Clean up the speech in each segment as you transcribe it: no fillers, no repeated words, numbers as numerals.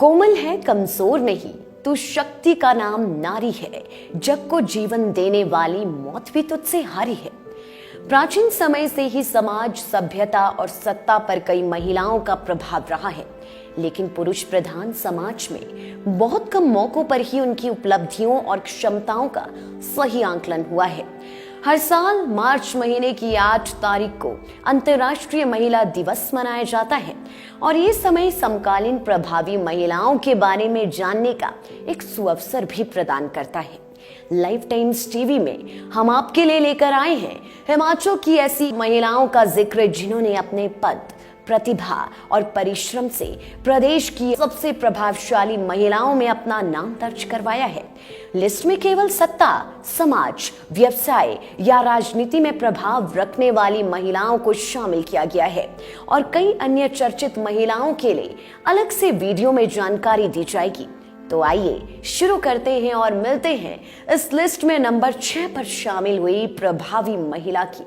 कोमल है कमजोर नहीं, तू शक्ति का नाम नारी है। जग को जीवन देने वाली मौत भी तुझसे हारी है। प्राचीन समय से ही समाज, सभ्यता और सत्ता पर कई महिलाओं का प्रभाव रहा है, लेकिन पुरुष प्रधान समाज में बहुत कम मौकों पर ही उनकी उपलब्धियों और क्षमताओं का सही आंकलन हुआ है। हर साल मार्च महीने की 8 तारीख को अंतर्राष्ट्रीय महिला दिवस मनाया जाता है और ये समय समकालीन प्रभावी महिलाओं के बारे में जानने का एक सुअवसर भी प्रदान करता है। लाइफ टाइम्स टीवी में हम आपके लिए लेकर आए हैं हिमाचल की ऐसी महिलाओं का जिक्र जिन्होंने अपने पद, प्रतिभा और परिश्रम से प्रदेश की सबसे प्रभावशाली महिलाओं में अपना नाम दर्ज करवाया है। लिस्ट में केवल सत्ता, समाज, व्यवसाय या राजनीति में प्रभाव रखने वाली महिलाओं को शामिल किया गया है और कई अन्य चर्चित महिलाओं के लिए अलग से वीडियो में जानकारी दी जाएगी। तो आइए शुरू करते हैं और मिलते हैं इस लिस्ट में नंबर 6 पर शामिल हुई प्रभावी महिला की।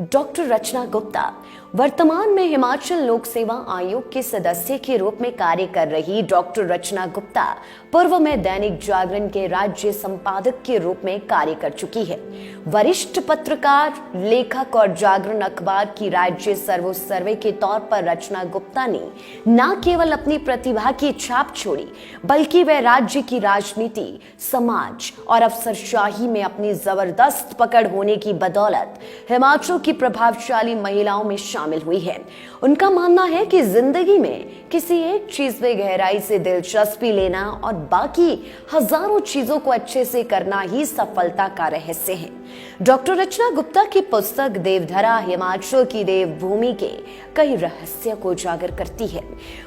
डॉक्टर रचना गुप्ता वर्तमान में हिमाचल लोक सेवा आयोग के सदस्य के रूप में कार्य कर रही डॉक्टर रचना गुप्ता पूर्व में दैनिक जागरण के राज्य संपादक के रूप में कार्य कर चुकी है। वरिष्ठ पत्रकार, लेखक और जागरण अखबार की राज्य सर्वे के तौर पर रचना गुप्ता ने न केवल अपनी प्रतिभा की छाप छोड़ी, बल्कि वह राज्य की राजनीति, समाज और अफसरशाही में अपनी जबरदस्त पकड़ होने की बदौलत हिमाचल की प्रभावशाली महिलाओं में शामिल हुई है। उनका मानना है कि जिंदगी में किसी एक चीज में गहराई से दिलचस्पी लेना और बाकी हजारों चीजों को अच्छे से करना ही सफलता का रहस्य है। डॉक्टर रचना गुप्ता की पुस्तक देवधरा हिमाचल की देवभूमि के कई रहस्य को उजागर करती है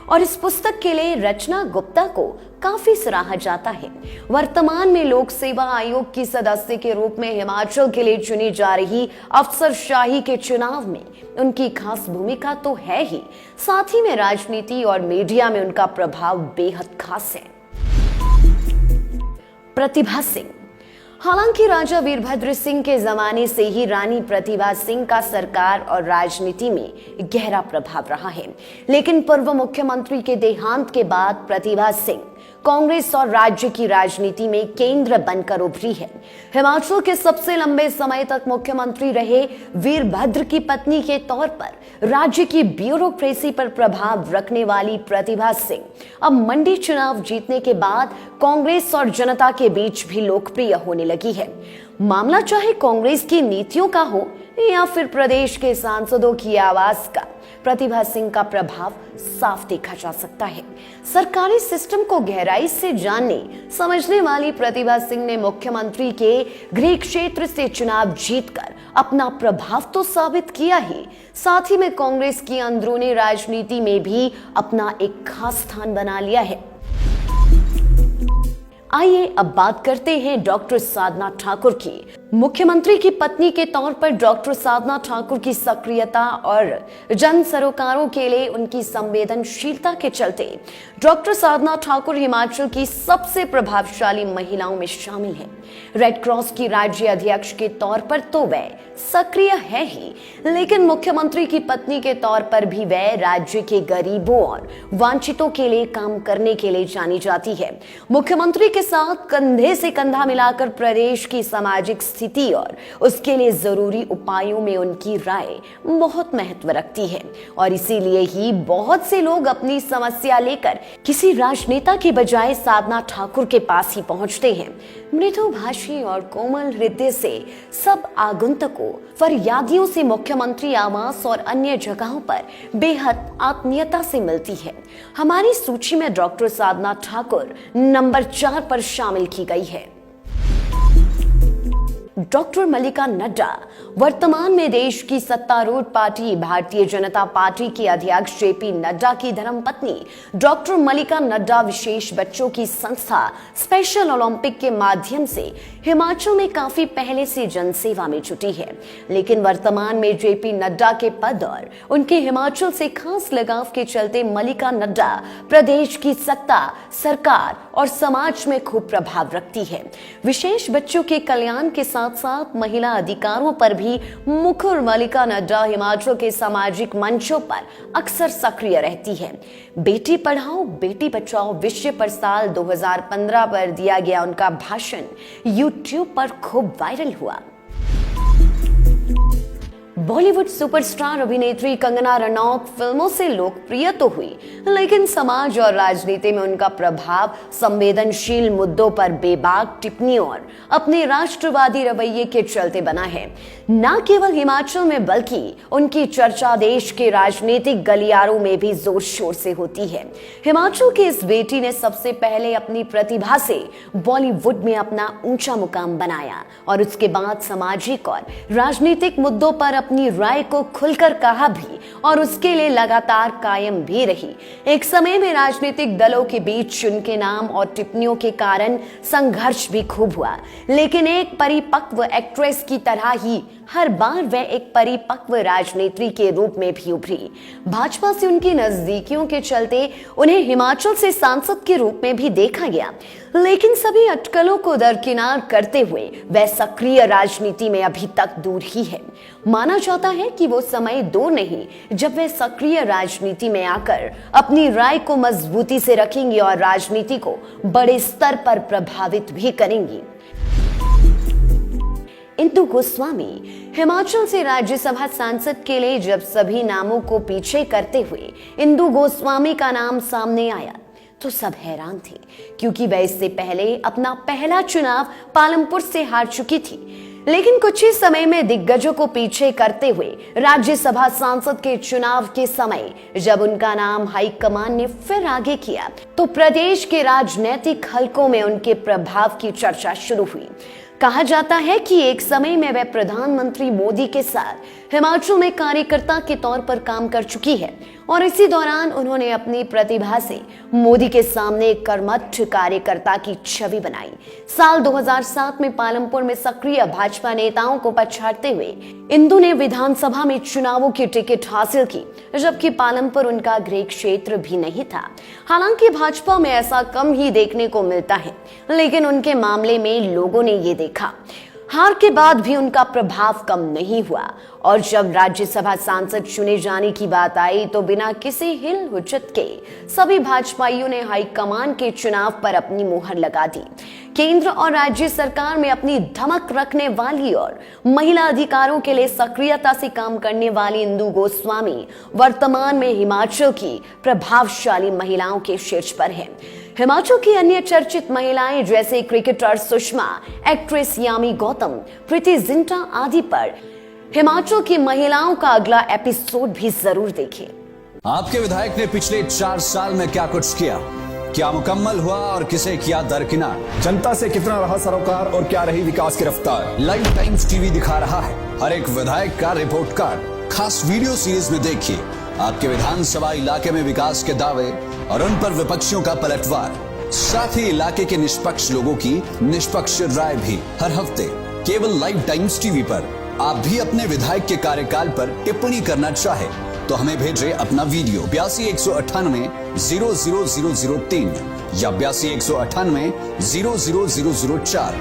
और इस पुस्तक के लिए रचना गुप्ता को काफी सराहा जाता है। वर्तमान में लोक सेवा आयोग की सदस्य के रूप में हिमाचल के लिए चुनी जा रही अफसरशाही के चुनाव में उनकी खास भूमिका तो है ही, साथ ही में राजनीति और मीडिया में उनका प्रभाव बेहद खास है। प्रतिभा सिंह। हालांकि राजा वीरभद्र सिंह के जमाने से ही रानी प्रतिभा सिंह का सरकार और राजनीति में गहरा प्रभाव रहा है, लेकिन पूर्व मुख्यमंत्री के देहांत के बाद प्रतिभा सिंह कांग्रेस और राज्य की राजनीति में केंद्र बनकर उभरी है। हिमाचल के सबसे लंबे समय तक मुख्यमंत्री रहे वीरभद्र की पत्नी के तौर पर राज्य की ब्यूरोक्रेसी पर प्रभाव रखने वाली प्रतिभा सिंह अब मंडी चुनाव जीतने के बाद कांग्रेस और जनता के बीच भी लोकप्रिय होने लगी है। मामला चाहे कांग्रेस की नीतियों का हो या फिर प्रदेश के सांसदों की आवाज का, प्रतिभा सिंह का प्रभाव साफ देखा जा सकता है। सरकारी सिस्टम को गहराई से जानने समझने वाली प्रतिभा सिंह ने मुख्यमंत्री के गृह क्षेत्र से चुनाव जीतकर अपना प्रभाव तो साबित किया ही, साथ ही में कांग्रेस की अंदरूनी राजनीति में भी अपना एक खास स्थान बना लिया है। आइए अब बात करते हैं डॉक्टर साधना ठाकुर की। मुख्यमंत्री की पत्नी के तौर पर डॉक्टर साधना ठाकुर की सक्रियता और जन सरोकारों के लिए उनकी संवेदनशीलता के चलते डॉक्टर साधना ठाकुर हिमाचल की सबसे प्रभावशाली महिलाओं में शामिल हैं। रेड क्रॉस की राज्य अध्यक्ष के तौर पर तो वह सक्रिय है ही, लेकिन मुख्यमंत्री की पत्नी के तौर पर भी वह राज्य के गरीबों और वांछितों के लिए काम करने के लिए जानी जाती है। मुख्यमंत्री के साथ कंधे से कंधा मिलाकर प्रदेश की सामाजिक स्थिति और उसके लिए जरूरी उपायों में उनकी राय बहुत महत्व रखती है और इसीलिए ही बहुत से लोग अपनी समस्या लेकर किसी राजनेता के बजाय साधना ठाकुर के पास ही पहुंचते हैं। मृदुभाषी और कोमल हृदय से सब आगंतुकों, फरियादियों से मुख्यमंत्री आवास और अन्य जगहों पर बेहद आत्मीयता से मिलती है। हमारी सूची में डॉक्टर साधना ठाकुर नंबर 4 पर शामिल की गई है। डॉक्टर मल्लिका नड्डा वर्तमान में देश की सत्तारूढ़ पार्टी भारतीय जनता पार्टी के अध्यक्ष जेपी नड्डा की धर्मपत्नी डॉक्टर मल्लिका नड्डा विशेष बच्चों की संस्था स्पेशल ओलंपिक के माध्यम से हिमाचल में काफी पहले से जनसेवा में जुटी है, लेकिन वर्तमान में जेपी नड्डा के पद और उनके हिमाचल से खास लगाव के चलते मल्लिका नड्डा प्रदेश की सत्ता, सरकार और समाज में खूब प्रभाव रखती है। विशेष बच्चों के कल्याण के साथ साथ साथ महिला अधिकारों पर भी मुकुर मल्लिका नड्डा हिमाचल के सामाजिक मंचों पर अक्सर सक्रिय रहती है। बेटी पढ़ाओ बेटी बचाओ विषय पर साल 2015 पर दिया गया उनका भाषण यूट्यूब पर खूब वायरल हुआ। बॉलीवुड सुपरस्टार अभिनेत्री कंगना रनौत फिल्मों से लोकप्रिय तो हुई, लेकिन समाज और राजनीति में उनका प्रभाव संवेदनशील मुद्दों पर बेबाक टिप्पणियों और अपने राष्ट्रवादी रवैये के चलते बना है। न केवल हिमाचल में बल्कि उनकी चर्चा देश के राजनीतिक गलियारों में भी जोर शोर से होती है। हिमाचल की इस बेटी ने सबसे पहले अपनी प्रतिभा से बॉलीवुड में अपना ऊंचा मुकाम बनाया और उसके बाद सामाजिक और राजनीतिक मुद्दों पर अपनी राय को खुलकर कहा भी और उसके लिए लगातार कायम भी रही। एक समय में राजनीतिक दलों के बीच उनके नाम और टिप्पणियों के कारण संघर्ष भी खूब हुआ, लेकिन एक परिपक्व एक्ट्रेस की तरह ही हर बार वह एक परिपक्व राजनेत्री के रूप में भी उभरी। भाजपा से उनकी नजदीकियों के चलते उन्हें हिमाचल से सांसद के रूप में भी देखा गया, लेकिन सभी अटकलों को दरकिनार करते हुए वह सक्रिय राजनीति में अभी तक दूर ही है। माना जाता है कि वो समय दूर नहीं जब वे सक्रिय राजनीति में आकर अपनी राय को मजबूती से रखेंगी और राजनीति को बड़े स्तर पर प्रभावित भी करेंगी। इंदु गोस्वामी हिमाचल से राज्यसभा सांसद के लिए जब सभी नामों को पीछे करते हुए इंदु गोस्वामी का नाम सामने आया तो सब हैरान थे, क्योंकि वह इससे पहले अपना पहला चुनाव पालमपुर से हार चुकी थी। लेकिन कुछ ही समय में दिग्गजों को पीछे करते हुए राज्यसभा सांसद के चुनाव के समय जब उनका नाम हाईकमान ने फिर आगे किया तो प्रदेश के राजनीतिक हलकों में उनके प्रभाव की चर्चा शुरू हुई। कहा जाता है कि एक समय में वह प्रधानमंत्री मोदी के साथ हिमाचल में कार्यकर्ता के तौर पर काम कर चुकी है और इसी दौरान उन्होंने अपनी प्रतिभा से मोदी के सामने एक कर्मठ कार्यकर्ता की छवि बनाई। साल 2007 में पालमपुर में सक्रिय भाजपा नेताओं को पछाड़ते हुए इंदु ने विधानसभा में चुनावों की टिकट हासिल की, जबकि पालमपुर उनका गृह क्षेत्र भी नहीं था। हालांकि भाजपा में ऐसा कम ही देखने को मिलता है, लेकिन उनके मामले में लोगों ने ये देखा। हार के बाद भी उनका प्रभाव कम नहीं हुआ और जब राज्यसभा सांसद चुने जाने की बात आई तो बिना किसी हिल हुज्जत के सभी भाजपाइयों ने हाईकमान के चुनाव पर अपनी मुहर लगा दी। केंद्र और राज्य सरकार में अपनी धमक रखने वाली और महिला अधिकारों के लिए सक्रियता से काम करने वाली इंदु गोस्वामी वर्तमान में हिमाचल की प्रभावशाली महिलाओं के शीर्ष पर है। हिमाचल की अन्य चर्चित महिलाएं जैसे क्रिकेटर सुषमा, एक्ट्रेस यामी गौतम, प्रीति जिंटा आदि पर हिमाचल की महिलाओं का अगला एपिसोड भी जरूर देखें। आपके विधायक ने पिछले 4 साल में क्या कुछ किया, क्या मुकम्मल हुआ और किसे किया दरकिनार, जनता से कितना रहा सरोकार और क्या रही विकास की रफ्तार। लाइव टाइम्स टीवी दिखा रहा है हर एक विधायक का रिपोर्ट कार्ड। खास वीडियो सीरीज में देखिए आपके विधानसभा इलाके में विकास के दावे और उन पर विपक्षियों का पलटवार, साथ ही इलाके के निष्पक्ष लोगों की निष्पक्ष राय भी हर हफ्ते केवल लाइव टाइम्स टीवी पर। आप भी अपने विधायक के कार्यकाल पर टिप्पणी करना चाहे तो हमें भेजें अपना वीडियो 82 198 00003 या 82 198 00004।